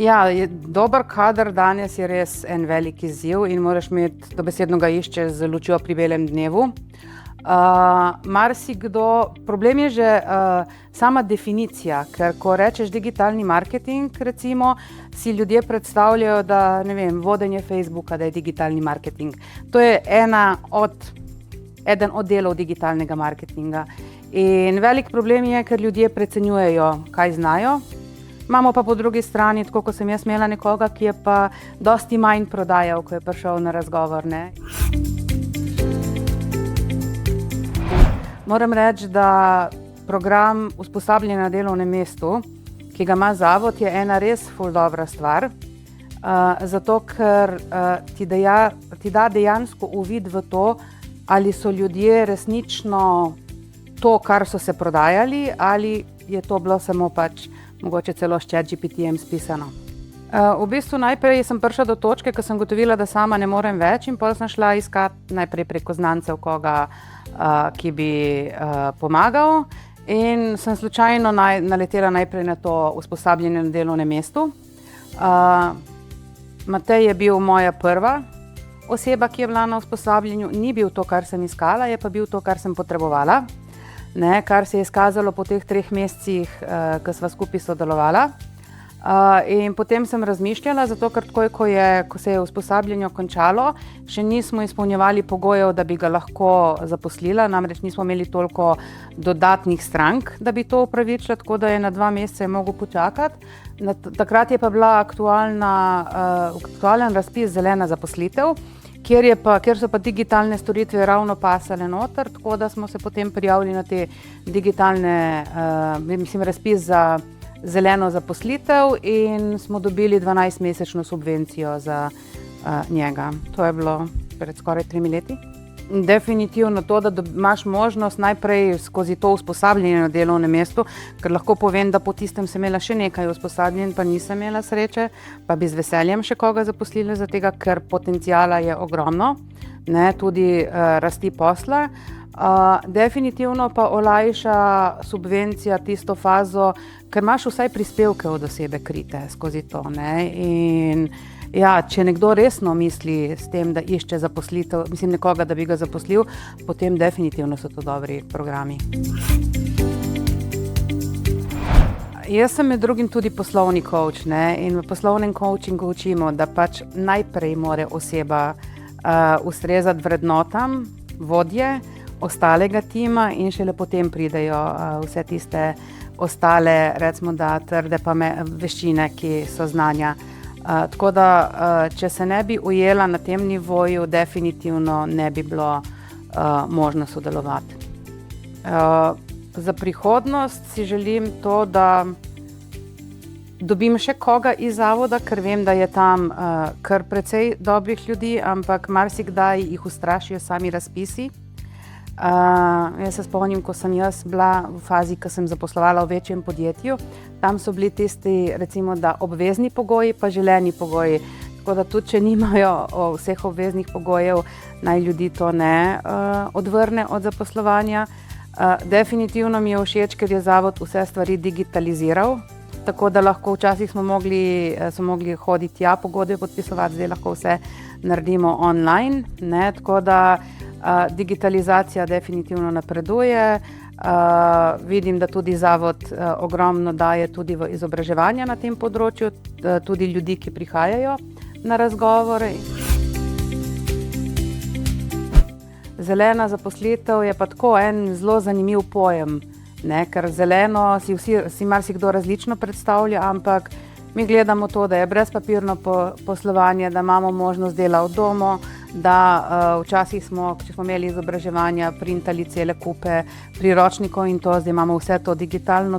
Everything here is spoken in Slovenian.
Ja, dober kader danes je res en velik izziv in moraš imeti, dobesedno ga iščeš z lučjo pri belem dnevu. Marsikdo, problem je že sama definicija, ker ko rečeš digitalni marketing, recimo, si ljudje predstavljajo, da, ne vem, vodenje Facebooka, da je digitalni marketing. To je eden od delov digitalnega marketinga. In velik problem je, ker ljudje precenjujejo, kaj znajo. Imamo pa po drugi strani, tako kot sem jaz imela nekoga, ki je pa dosti manj prodajal, ko je prišel na razgovor, ne. Moram reči, da program usposabljanja na delovnem mestu, ki ga ima zavod, je ena res ful dobra stvar, zato ker ti da dejansko uvid v to, ali so ljudje resnično to, kar so se prodajali, ali je to bilo samo pač mogoče celo s ChatGPT-jem spisano. V bistvu najprej sem prišla do točke, ko sem gotovila, da sama ne morem več in potem sem šla iskat najprej preko znancev koga, ki bi pomagal in sem slučajno naletela najprej na to usposabljanje na delovnem mestu. Matej je bil moja prva oseba, ki je bila na usposabljanju, ni bil to, kar sem iskala, je pa bil to, kar sem potrebovala. Ne, kar se je izkazalo po teh 3 mesecih, ko sva skupaj sodelovala. In potem sem razmišljala, zato ker takoj, ko se je usposabljanje končalo, še nismo izpolnjevali pogojev, da bi ga lahko zaposlila, namreč nismo imeli toliko dodatnih strank, da bi to upravičila, tako da je na 2 mesece mogel počakati. Takrat je pa bila aktualen razpis zelena zaposlitev, kjer so pa digitalne storitve ravno pasale noter, tako da smo se potem prijavili na te digitalne, razpis za zeleno zaposlitev in smo dobili 12-mesečno subvencijo za njega. To je bilo pred skoraj 3 leti. Definitivno to, da imaš možnost najprej skozi to usposabljanje na delovnem mestu, ker lahko povem, da po tistem sem imela še nekaj usposabljanj, pa nisem imela sreče, pa bi z veseljem še koga zaposlila za tega, ker potenciala je ogromno, ne, tudi rasti posla. Definitivno pa olajša subvencija tisto fazo, ker imaš vsaj prispevke od osebe krite skozi to, ne, in ja, če nekdo resno misli s tem, da išče zaposlitev, nekoga, da bi ga zaposlil, potem definitivno so to dobri programi. Jaz sem med drugim tudi poslovni coach, ne, in v poslovnem coachingu učimo, da pač najprej mora oseba ustrezati vrednotam vodje, ostalega tima in šele potem pridejo vse tiste ostale, recimo da trde veščine, ki so znanja. Tako da, če se ne bi ujela na tem nivoju, definitivno ne bi bilo možno sodelovati. Za prihodnost si želim to, da dobim še koga iz zavoda, ker vem, da je tam kar precej dobrih ljudi, ampak marsikdaj jih ustrašijo sami razpisi. Jaz se spomnim, ko sem jaz bila v fazi, ko sem zaposlovala v večjem podjetju, tam so bili tisti, recimo, da obvezni pogoji pa želeni pogoji. Tako da tudi, če nimajo vseh obveznih pogojev, naj ljudi to ne odvrne od zaposlovanja. Definitivno mi je všeč, ker je zavod vse stvari digitaliziral, tako da lahko včasih smo mogli hoditi tja, pogodbe podpisovati, zdaj lahko vse naredimo online, ne, tako da digitalizacija definitivno napreduje. Vidim, da tudi zavod ogromno daje tudi v izobraževanja na tem področju, tudi ljudi, ki prihajajo na razgovore. Zelena zaposlitev je pa tako en zelo zanimiv pojem, ne, ker zeleno si marsikdo različno predstavlja, ampak mi gledamo to, da je brezpapirno poslovanje, da imamo možnost dela od domu, da včasih če smo imeli izobraževanja, printali cele kupe priročnikov in to, zdaj imamo vse to digitalno.